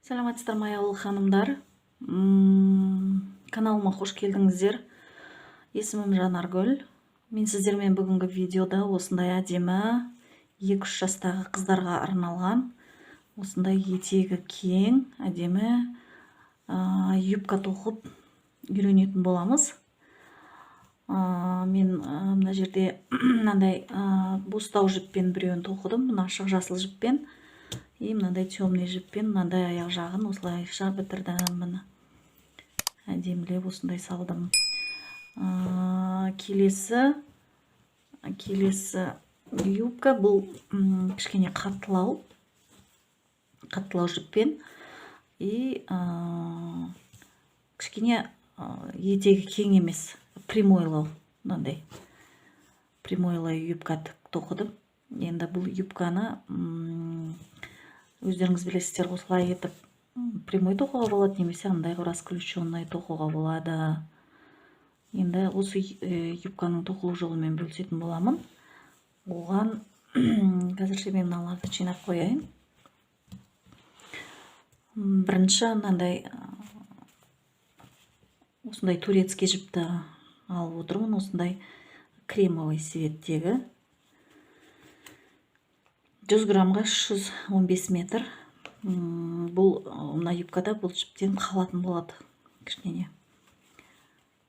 Саламатсыздар ма ауыл ханымдар. Каналыма қош келдіңіздер. Есімім Жанаргүл. Мен сіздермен бүгінгі видеода осындай әдемі 2-3 жастағы қыздарға арналған осындай етегі кең әдемі юбка тоқып үйренетін боламыз. Мен мына жерде мынандай бостау жіппен біреуін тоқыдым, мына ашық жасыл жіппен. И мынандай темный жіппен мынандай аяқ жағын осылайша бітірдім. Міне әдемілеп осындай салдым. Келесі юбка бұл кішкене қаттылау жіппен и кішкене етегі кең емес, прямойлау, мынандай прямойлау юбка тоқыдым. Енді бұл юбканы өздеріңіз білесіздер, осылай етіп прямой тоқуға болады, немесе андай расключенный тоқуға болады. Енді осы юбканың тоқылу жолымен бөлісетін боламын. Оған қазірше мен мыналарды жинап қояйын. Бірінші мынандай осындай турецкий жіпті алып отырмын, осындай кремовый цветтегі. 100 граммға 315 метр. Бұл мына юбкада бұл жіптен қалатын болады кішкене.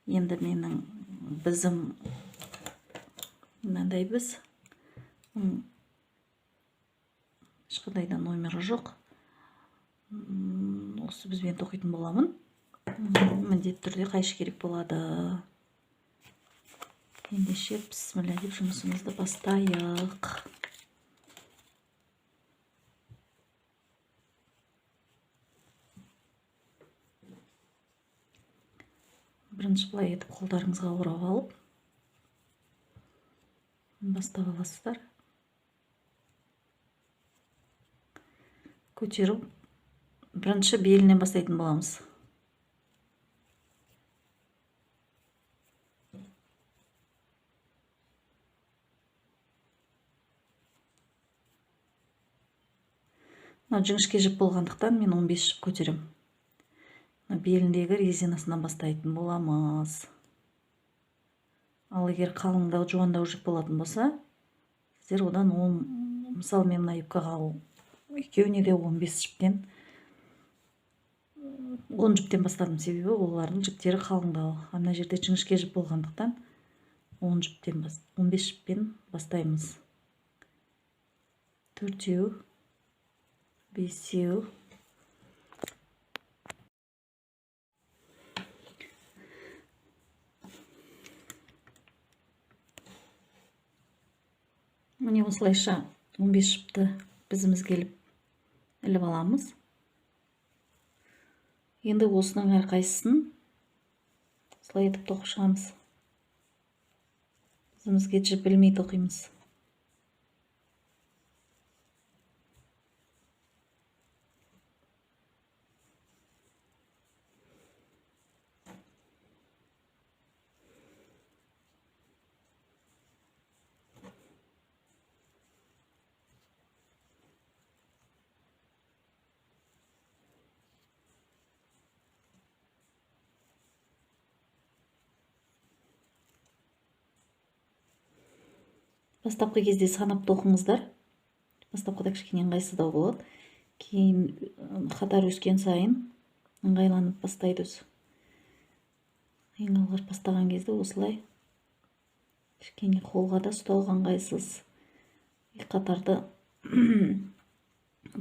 Енді менің бізім мынандай біз. Ешқандай да номері жоқ. Осы бізбен тоқитын боламын. Міндетті түрде қайшы керек болады. Ендеше бісміллә деп жұмысымызды бастайық. Бірінші былай етіп қолдарыңызға орап алып бастап аласыздар. Көтеріп бірінші белінен бастайтын боламыз. Жіңішке жіп болғандықтан мен 15 жіп көтерем. Беліндегі резинасынан бастайтын боламыз. Ал егер қалыңдау, жуандау жіп болатын болса, сіздер одан 10, мысалы мен мына юбкаға екеуіне де 15 жіптен 10 жіптен бастадым, себебі олардың жіптері қалыңдау. Мына жерде жіңішке жіп болғандықтан 15 жіппен бастаймыз. 4-еу, 5-еу. Міне осылайша 15 жіпті бізіміз келіп іліп аламыз. Енді осының әрқайсысын осылай етіп тоқып шығамыз. Бізімізге жіп ілмей тоқимыз. Бастапқы кезде санап тоқыңыздар. Бастапқыда кішкене ыңғайсыздау болады. Кейін қатар өскен сайын ыңғайланып бастайды өзі. Ең алғаш бастаған кезде осылай кішкене қолға да ұстауға ыңғайсыз. Қатарды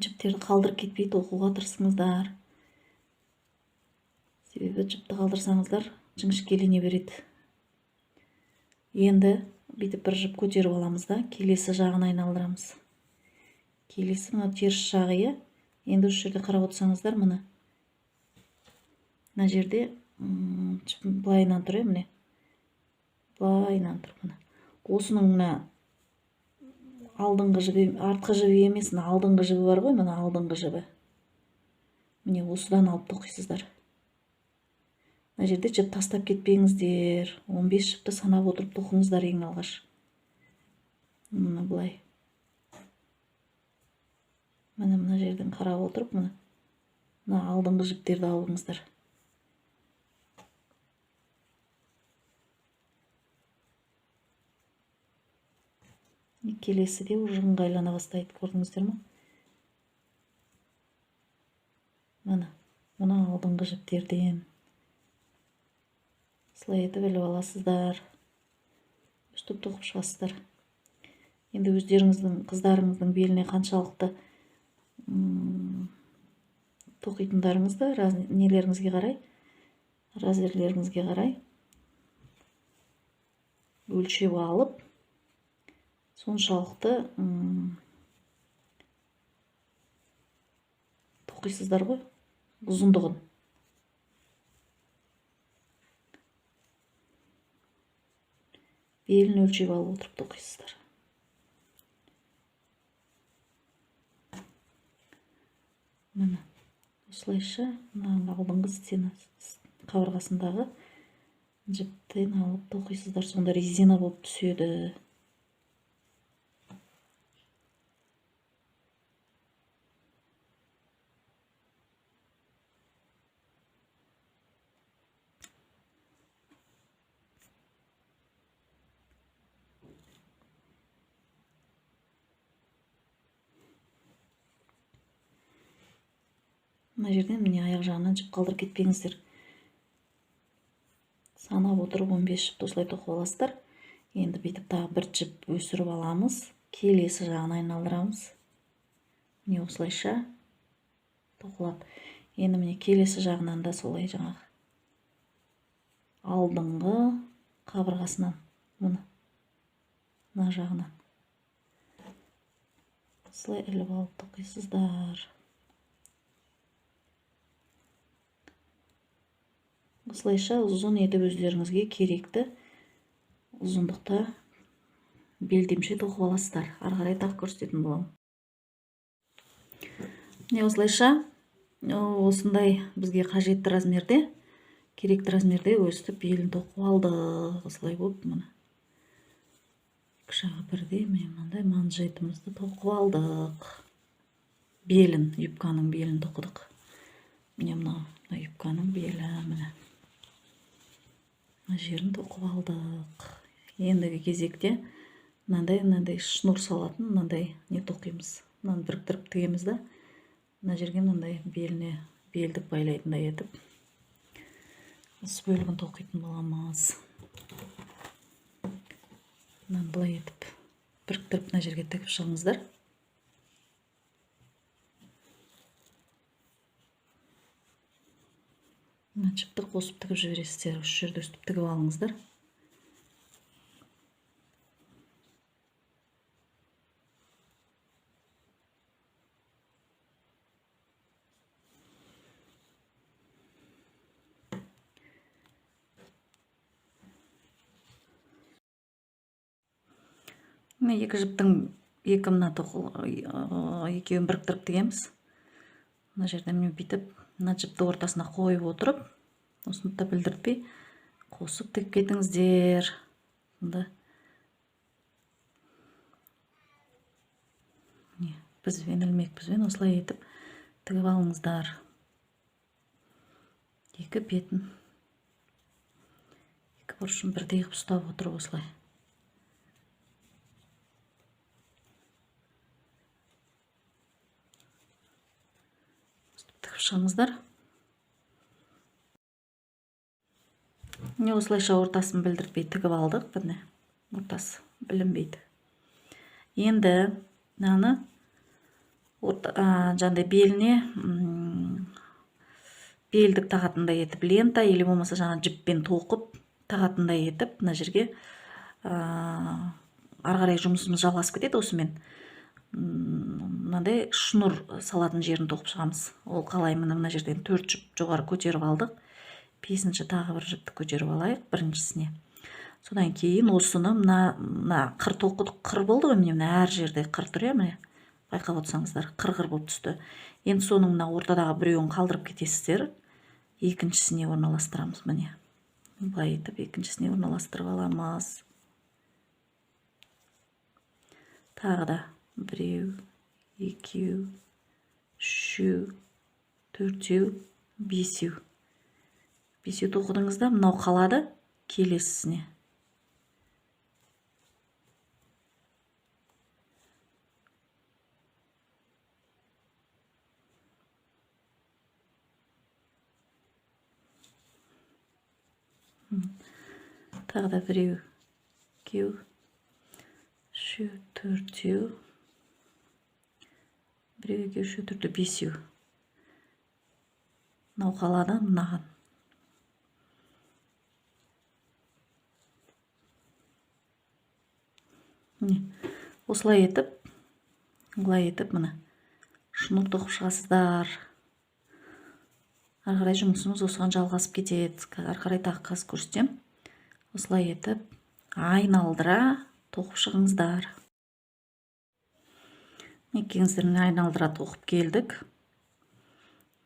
жіптерді қалдырып кетпей тоқуға тырысыңыздар. Себебі жіпті қалдырсаңыздар жіңішкелене береді. Енді бүйтіп бір жіп көтеріп аламыз да, келесі жағын айналдырамыз. Келесі мына теріс жағы. Енді осы жерде қарап отырсаңыздар, мына жерде былайынан тұр, міне. Былайынан тұр, мына. Осының мына алдыңғы жібі, артқы жібі емес, мына алдыңғы жібі бар ғой, мына алдыңғы жібі. Міне осыдан алып тоқисыздар. Мына жерде жіп тастап кетпеңіздер. 15 жіпті санап отырып тоқыңыздар ең алғаш. Мына былай. Мына жерден қарап отырып, мына мына алдыңғы жіптерді алыңыздар. Келесі де уже ыңғайлана бастайды, көрдіңіздер ме? Мына алдыңғы жіптерден осылай етіп іліп аласыздар. Өстіп тоқып шығасыздар. Енді өздеріңіздің қыздарыңыздың беліне қаншалықты тоқитындарыңызды нелеріңізге қарай, размерлеріңізге қарай өлшеп алып, соншалықты тоқисыздар ғой, ұзындығын. Белін өлшеп алып отырып тоқисыздар. Міне осылайша мына алдыңғы стена қабырғасындағы жіптен алып тоқисыздар, сонда резина болып түседі. Мына жерден міне аяқ жағынан жіп қалдырып кетпеңіздер. Санап отырып 15 жіпті осылай тоқып аласыздар. Енді бүйтіп тағы бір жіп өсіріп аламыз. Келесі жағын айналдырамыз. Міне осылайша тоқылады. Енді міне келесі жағынан да солай жаңағы алдыңғы қабырғасынан, мына жағынан осылай іліп алып тоқисыздар. Осылайша ұзын етіп өздеріңізге керекті ұзындықта белдемше тоқып аласыздар. Ары қарай тағы көрсететін боламын. Міне осылайша осындай бізге қажетті размерде, керекті размерде өстіп белін тоқып алдық. Осылай болып, міне екі жағы бірдей, мынандай манжетімізді тоқып алдық. Белін, юбканың белін тоқыдық. Міне мына юбканың белі, міне мына жерін тоқып алдық. Ендігі кезекте мынандай шнур салатын, мынандай не тоқимыз. Мынаны біріктіріп тігеміз да, мына жерге мынандай беліне белдік байлайтындай етіп, осы бөлігін тоқитын боламыз. Мынаны былай етіп біріктіріп мына жерге тігіп шығыңыздар. Жіпті қосып тігіп жібересіздер. Осы жерде өстіп тігіп алыңыздар. Міне екі жіптің екеуін біріктіріп тігеміз. Мына жерде мен бүйтіп, мына жіпті ортасына қойып отырып, осыны да білдіртпей қосып тігіп кетіңіздер. Бізбен ілмекпізбен осылай етіп тігіп алыңыздар. Екі бетін, екі бұрышын бірдей қып ұстап отырып осылай. Тігіп шығыңыздар. Осылайша ортасын білдіртпей тігіп алдық. Міне ортасы білінбейді. Енді мынаны жаңағыдай беліне белдік тағатындай етіп, лента или болмаса жаңа жіппен тоқып тағатындай етіп, мына жерге ары қарай жұмысымыз жалғасып кетеді. Осымен мынандай шнур салатын жерін тоқып шығамыз. Ол қалай? Мына жерден 4 жіп жоғары көтеріп алдық. 5-ші тағы бір жіпті көтеріп алайық біріншісіне. Содан кейін осыны мына қыр тоқыдық. Қыр болды ғой, міне әр жерде қыр тұр, міне байқап отырсаңыздар, қыр болып түсті. Енді соның мына ортадағы біреуін қалдырып кетесіздер. Екіншісіне орналастырамыз. Міне былай етіп екіншісіне орналастырып аламыз. Тағы да біреу, екеу, үшеу, төртеу, бесеу. Бесеу тоқыдыңызда мынау қалады келесісіне. Тағы да біреу, екеу, үшеу, төртеу, біреу, екеу, үшеу, төртеу, бесеу. Мынау қалады мынаған. Осылай етіп, былай етіп, мына шнур тоқып шығасыздар. Ары қарай жұмысымыз осыған жалғасып кетеді. Ары қарай тағы қазір көрсетем. Осылай етіп, айналдыра тоқып шығыңыздар. Екеңіздерін айналдыра тоқып келдік.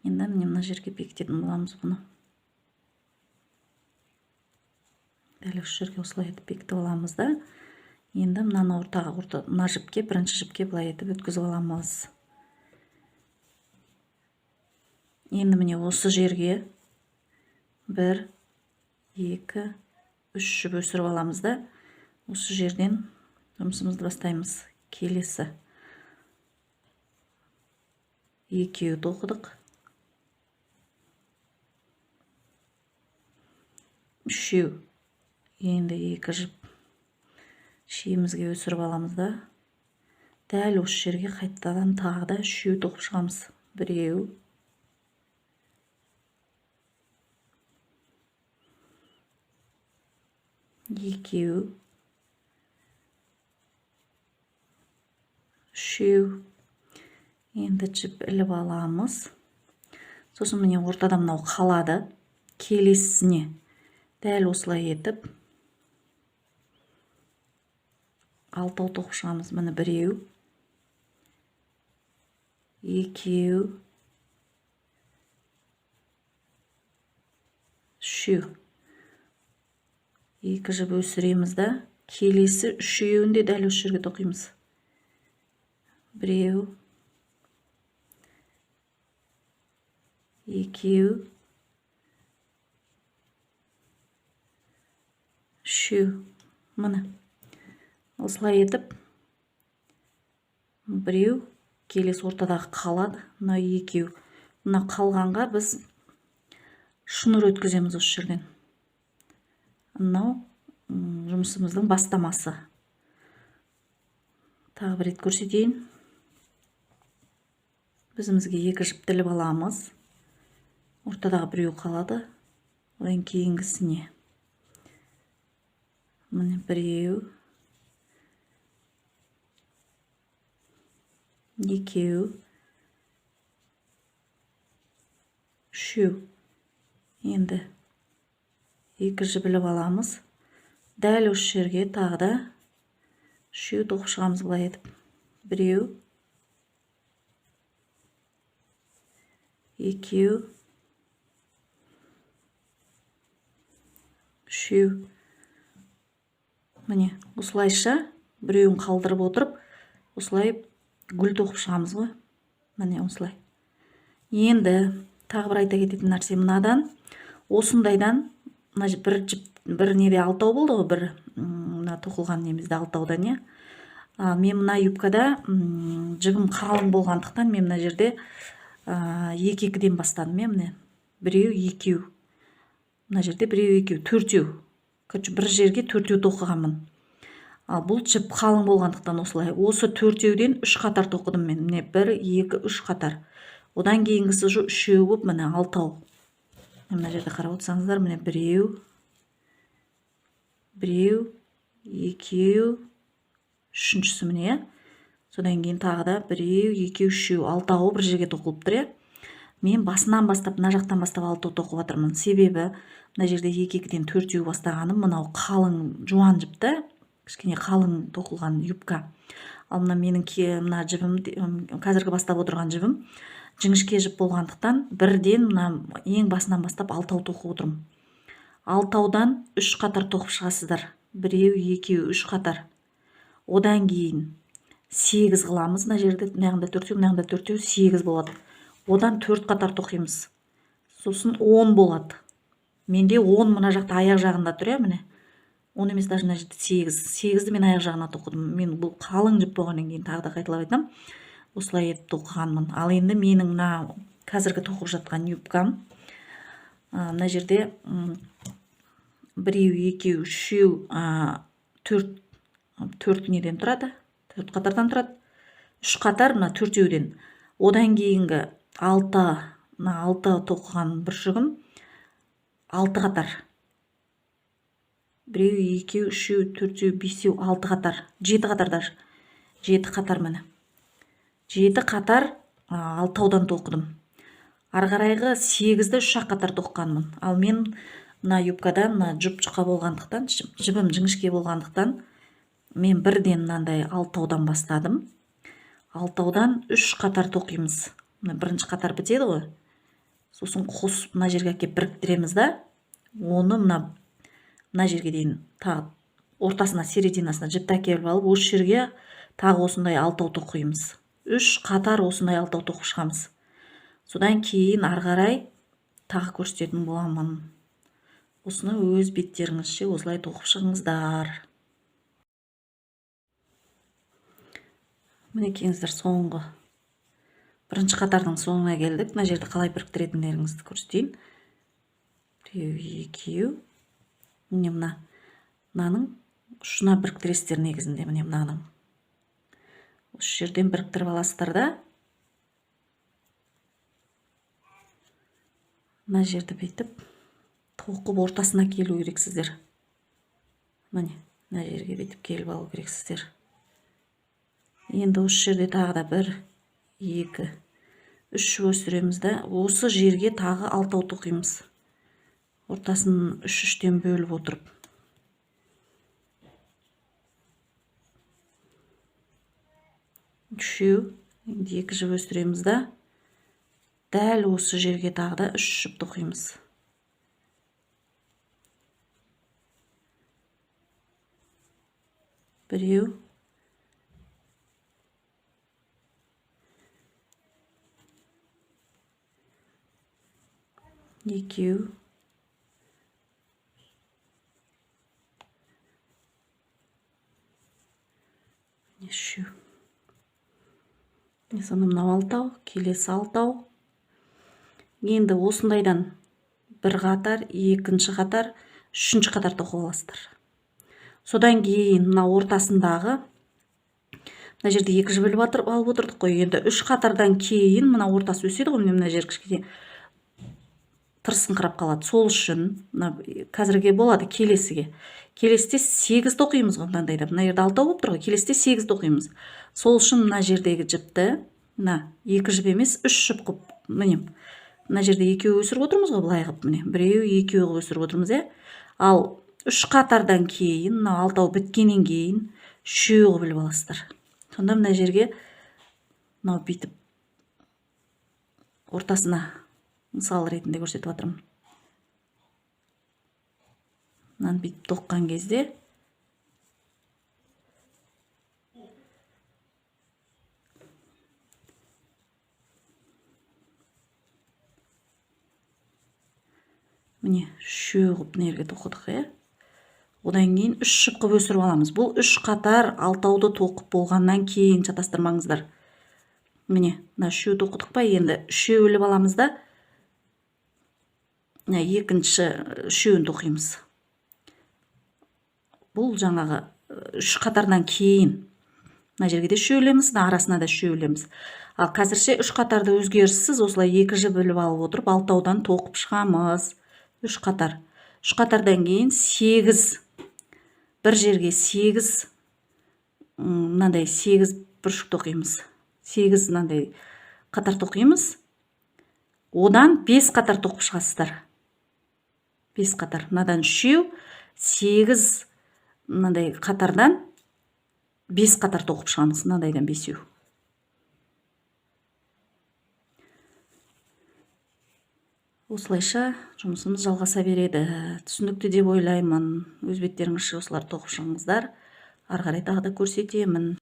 Енді мына жерге бекітетін боламыз бұны. Дәл осы жерге осылай етіп бекітіп аламыз да. Енді мынаны мына жіпке, бірінші жіпке былай етіп өткізіп аламыз. Енді міне осы жерге 1, 2, 3 жіп өсіріп аламыз да. Осы жерден жұмысымызды бастаймыз. Келесі. Екеу тоқыдық. Үшеу. Енді 2 жіп шиімізге өсіріп аламыз да. Дәл осы жерге қайтадан тағы да 3 тоқып шығамыз. Біреу, екеу, үшеу. Енді жіп іліп аламыз. Сосын міне ортада мынау қалады. Келесісіне дәл осылай етіп 6 тоқып шығамыз. Міне біреу, екеу, үшеу. 2 жіп өсіреміз да, келесі үшеуін де дәл осы жерге тоқимыз. Біреу, екеу, үшеу. Міне осылай етіп, біреу, келесі ортадағы қалады, мына екеу. Мына қалғанға біз шнур өткіземіз осы жерден. Мынау жұмысымыздың бастамасы. Тағы бір рет көрсетейін. Біздімізге 2 жіп іліп аламыз. Ортадағы біреу қалады. Одан кейінгісіне. Міне біреу, екеу, үшеу. Енді 2 жіп іліп аламыз. Дәл осы жерге тағы да 3 тоқып шығамыз былай етіп. Біреу, екеу, үшеу. Міне осылайша біреуін қалдырып отырып, осылай гүл тоқып шығамыз ғой. Міне осылай. Енді тағы бір айта кететін нәрсе мынадан. Осындайдан бір неде 6 болды ғой, бір мына тоқылған немізде 6-дан, не? Мен мына юбкада жібім қалың болғандықтан мен мына жерде 2-2-ден бастадым. Мен міне біреу, екеу. Мына жерде біреу, екеу, төртеу. Бір жерге 4 тоқығанмын. Ал бұл жіп қалың болғандықтан осылай. Осы 4-ден 3 қатар тоқыдым мен. Міне 1, 2, 3 қатар. Одан кейінгісі үшеу болып, міне 6. Мына жерде қарап отырсаңыздар, міне біреу, екеу, үшіншісі міне. Содан кейін тағы да біреу, екеу, үшеу, 6 бір жерге тоқылып тұр. Мен басынан бастап, мына жақтан бастап 6 тоқып жатырмын. Себебі мына жерде 2-2-ден 4 бастағаным, мынау қалың жуан жіпті, кішкене қалың тоқылған юбка. Ал менің мына жібім, қазіргі бастап отырған жібім жіңішке жіп болғандықтан бірден ең басынан бастап 6 тоқып отырмын. 6-дан 3 қатар тоқып шығасыздар. Біреу, екеу, 3 қатар. Одан кейін 8 қыламыз. Мына жерде мынағында 4, мынағында 4, 8 болады. одан 4 қатар тоқимыз. Сосын 10 болады. Менде 10 мына жақта аяқ жағында тұр, иә, міне. 10 емес, даже мына жерде 8. 8-ді мен аяқ жағына тоқыдым. Мен бұл қалың жіп болғаннан кейін тағы да қайталап айтам. Осылай етіп тоқығанмын. Ал енді менің мына қазіргі тоқып жатқан юбкам, мына жерде 1, 2, 3, 4 неден тұрады, 4 қатардан тұрады. 3 қатар мына 4-еуден. Одан кейінгі 6 тоқыған бүршігім 6 қатар. 1, 2, 3, 4, 5, 6 қатар. 7 қатар даже. 7 қатар міне. 7 қатар 6-аудан тоқыдым. Арғарайғы 8-ді 3 қатар тоққанмын. Ал мен мына юбкадан жұп-жұқа болғандықтан, жібім жіңішке болғандықтан, мен бірден мынандай 6-аудан бастадым. 6-аудан 3 қатар тоқимыз. Бірінші қатар бітеді ғой. Сосын қосып мына жерге әкеп біріктіреміз да, оны мына жерге дейін тағы ортасына, серединасына жіпті әкеліп алып, осы жерге тағы осындай 6-ау тоқимыз. 3 қатар осындай 6-ау тоқып шығамыз. Содан кейін арғарай тағы көрсететін боламын. Осыны өз беттеріңізше осылай тоқып шығыңыздар. Мінекеңіздер, соңғы бірінші қатардың соңына келдік. Мына жерді қалай біріктіретіндеріңізді көрсетейін. 1, 2. Міне мынаның ұшына біріктіресіздер негізінде, міне мынаның. Осы жерден біріктіріп аласыздар да. Мына жерді бетіп, тоқып ортасына келу керексіздер. Міне, мына жерге бетіп келіп алу керексіздер. Енді осы жерде тағы да 1, 2, 3 өсіреміз да, осы жерге тағы 6-ау тоқимыз. Ортасын 3-3-тен бөліп отырып. Үшеу, енді 2 жіп өсіреміз да, дәл осы жерге тағы да 3 жіп тоқимыз. Біреу, екеу, үшеу. Соны мынау 6-ау, келесі 6-ау. Енді осындайдан 1 қатар, 2-ші қатар, 3-ші қатар тоқып аласыздар. Содан кейін мына ортасындағы, мына жерде 2 жіп алып отырдық қой. Енді 3 қатардан кейін мына ортасы өседі ғой, мына жер кішкене тырсыңқырап қалады. Сол үшін қазірге болады келесіге. Келесіде 8 тоқимыз ғой, мынандайда. Мына жерде 6-ау болып тұр ғой, келесіде 8 тоқимыз. Сол үшін мына жердегі жіпті, мына 2 жіп емес, 3 жіп қып, міне. Мына жерде 2 өсіріп отырмыз ғой, былай қып, міне. 1, 2 өсіріп отырмыз, е. Ал 3 қатардан кейін, мына 6-ау біткеннен кейін 3 біліп аласыздар. Сонда мына жерге мынау бүйтіп ортасына мысал ретінде көрсетіп жатырмын. Мынаны бүйтіп тоққан кезде міне 3 қып нерге тоқыдық, е. Одан кейін 3 жіп қып өсіріп аламыз. Бұл 3 қатар 6-ауды тоқып болғаннан кейін шатастырмаңыздар. Міне, мына 3 тоқыдық па, енді 3 іліп аламыз да, екінші 3-ін тоқимыз. Бұл жаңағы 3 қатардан кейін. Мына жерге де 3 ілеміз, арасына да 3 ілеміз. Ал қазірше 3 қатарды өзгеріссіз осылай 2 жіп іліп алып отырып, 6-аудан тоқып шығамыз. 3 қатар. 3 қатардан кейін 8, бір жерге 8, мынандай 8 бүршік тоқимыз. 8 мынандай қатар тоқимыз. Одан 5 қатар тоқып шығасыздар. 5 қатар. Мынадан 3, 8 мынандай қатардан 5 қатар тоқып шығамыз. Мынадайдан 5. Осылайша жұмысымыз жалғаса береді. Түсінікті деп ойлаймын. Өз беттеріңізше осылар тоқып шығыңыздар. Ары қарай тағы да көрсетемін.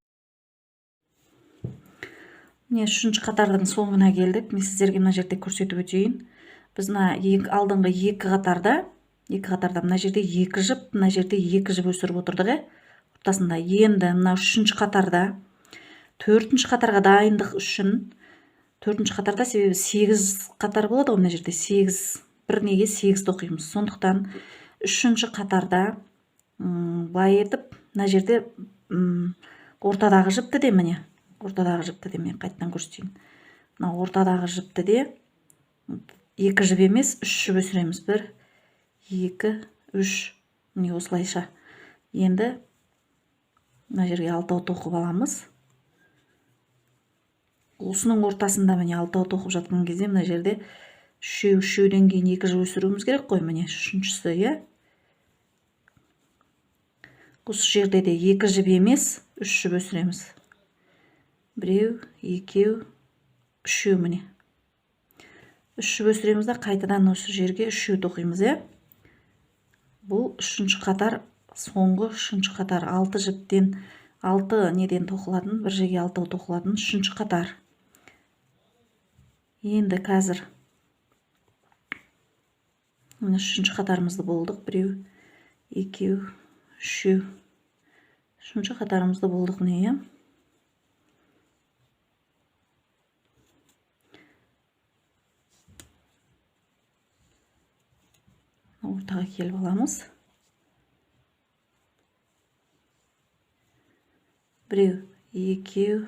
Міне 3-ші қатардың соңына келдік. Мен сіздерге мына жерде көрсетіп өтейін. Біз мына алдыңғы екі қатарда мына жерде 2 жіп, мына жерде 2 жіп өсіріп отырдық, ортасында. Енді мына 3-ші қатарда 4-ші қатарға дайындық үшін 4-ші қатарда себебі 8 қатар болады ғой, мына жерде 8 бір неге 8 оқимыз. Сондықтан 3-ші қатарда былай етіп, мына жерде ортадағы жіпті де мен қайтадан көрсетейін. Мына ортадағы жіпті де 2 жіп емес 3 жіп өсіреміз. 1, 2, 3. Міне осылайша. Енді мына жерге 6 тоқып аламыз. Осының ортасында міне 6 тоқып жатқан кезде мына жерде 3-ден кейін 2 жіп өсіруіміз керек қой, міне 3-шісі, Осы жерде де 2 жіп емес 3 жіп өсіреміз. 1, 2, 3, міне. 3 жіп өсіреміз да қайтадан осы жерге 3 тоқимыз, Бұл 3-ші қатар, соңғы 3-ші қатар. 6 жіптен 6 неден тоқылатын, бір жерге 6 тоқылатын 3-ші қатар. Енді қазір 3-ші қатарымызды болдық. 1, 2, 3. 3-ші қатарымызды болдық, не? Ортаға келіп аламыз. 1, 2,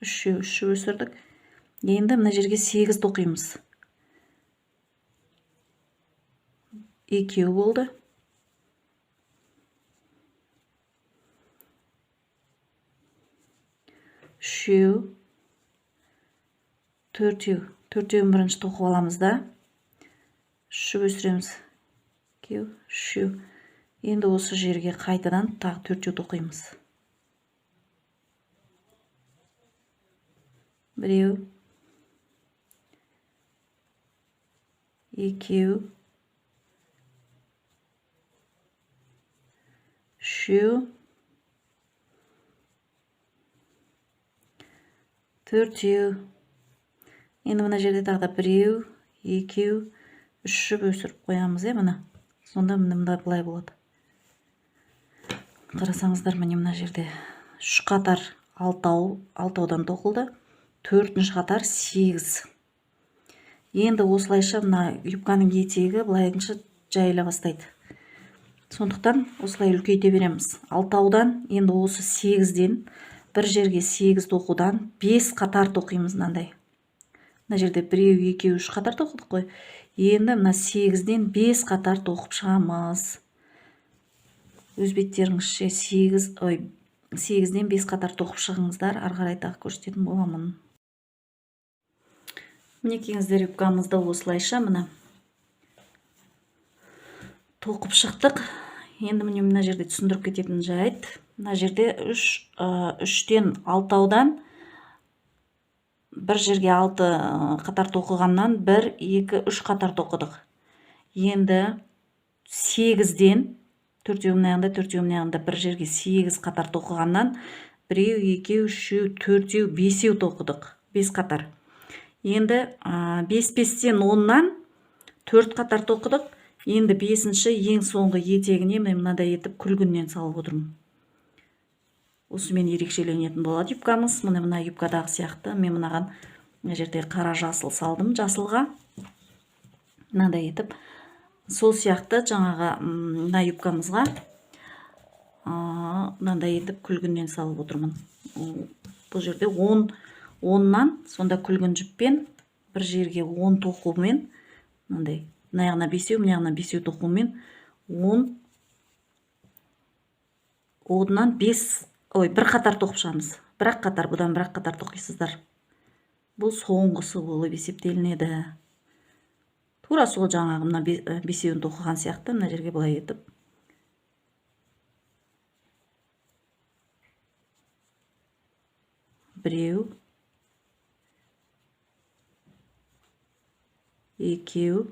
3 өсірдік. Енді мына жерге 8 тоқимыз. 2 болды. 3, 4. 4-ін бірінші тоқып аламыз да. 3 өсіреміз. 2, 3. Енді осы жерге қайтадан тағы 4 тоқимыз. 1, 2, 3, 4. Енді мына жерде тағы 1, 2, 3 жіп өсіріп қоямыз, мына. Сонда мында былай болады. Қарасаңыздар, міне мына жерде 3 қатар 6-дан тоқылды. 4-ші қатар 8. Енді осылайша мына юбканың етегі былайынша жайыла бастайды. Сондықтан осылай үлкейте береміз. 6-дан енді осы 8-ден бір жерге 8 тоқудан 5 қатар тоқимыз мынандай. Мына жерде 1, 2, 3 қатар тоқыдық қой. Енді мына 8-ден 5 қатар тоқып шығамыз. Өз беттеріңізше 8-ден 5 қатар тоқып шығыңыздар. Ары қарай тағы көрсететін боламын. Мінекейіңіздер, юбкамызды осылайша мына тоқып шықтық. Енді мына жерде түсіндіріп кететін жайт. Мына жерде 3-тен 6-дан бір жерге 6 қатар тоқығаннан 1, 2, 3 қатар тоқыдық. Енді 8-ден 4-еуімнағында бір жерге 8 қатар тоқығаннан 1, 2, 3, 4, 5 тоқыдық. 5 қатар. Енді 5-5-тен 10-нан 4 қатар тоқыдық. Енді 5-ші ең соңғы етегіне мен мынадай етіп күлгіннен салып отырмын. Осымен ерекшеленетін болады юбкамыз. Мына юбкадағы сияқты. Мен мынаған мына жерде қара жасыл салдым, жасылға. Мынадай етіп. Сол сияқты жаңағы мына юбкамызға мынадай етіп күлгіннен салып отырмын. Бұл жерде 10-нан сонда күлгін жіппен бір жерге 10 тоқумен, мынандай, мына 5-еу, мына 5-еу тоқумен 10-нан 5, бір қатар тоқып шығамыз. Бірақ қатар, бұдан бірақ қатар тоқисыздар. Бұл соңғысы болып есептелінеді. Тура сол жаңағы мына 5-еуін тоқыған сияқты мына жерге былай етіп. Біреу, екеу,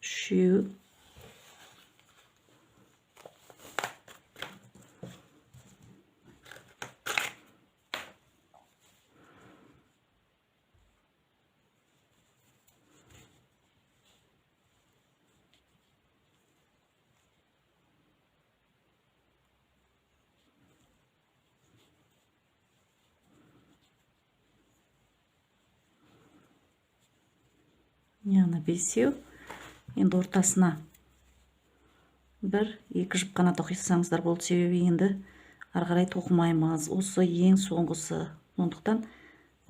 үшеу, яғни 5-еу. Енді ортасына 1-2 жіп қана тоқисаңыздар болды, себебі енді ары қарай тоқымаймыз. Осы ең соңғысы. Сондықтан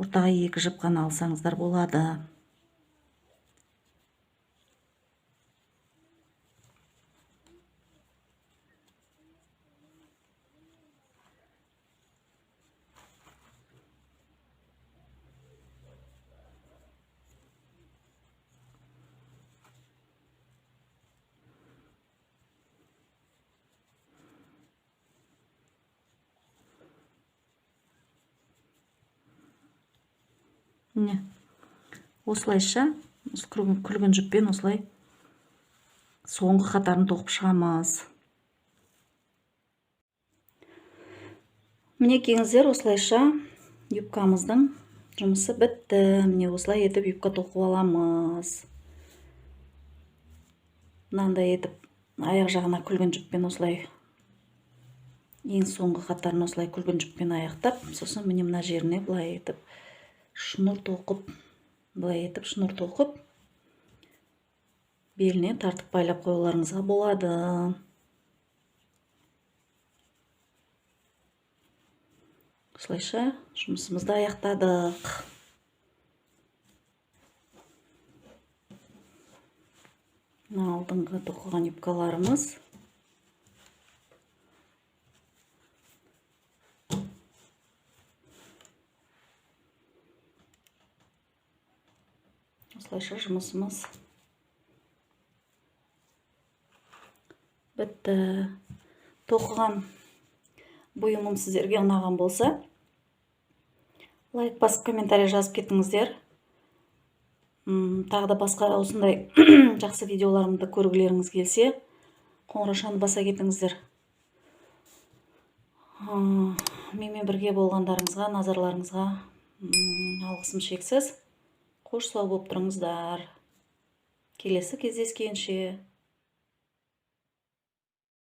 ортаға 2 жіп қана алсаңыздар болады. Міне, осылайша күлгін жіппен осылай соңғы қатарын тоқып шығамыз. Міне кеңіздер, осылайша юбкамыздың жұмысы бітті. Міне осылай етіп юбка тоқып аламыз. Мынандай етіп аяқ жағына күлгін жіппен осылай ең соңғы қатарын осылай күлгін жіппен аяқтап, сосын міне мына жеріне былай етіп шнур тоқып, беліне тартып байлап қоюларыңызға болады. Осылайша жұмысымызды аяқтадық. Алдыңғы тоқыған юбкаларымыз. Осылайша жұмысымыз бітті. Тоқыған бұйымым сіздерге ұнаған болса, лайк басып комментарий жазып кетіңіздер. Тағы да басқа осындай жақсы видеоларымды көргілеріңіз келсе, қоңыраушаны баса кетіңіздер. Менімен бірге болғандарыңызға, назарларыңызға алғысым шексіз. Қош сау болып тұрыңыздар. Келесі кездескенше.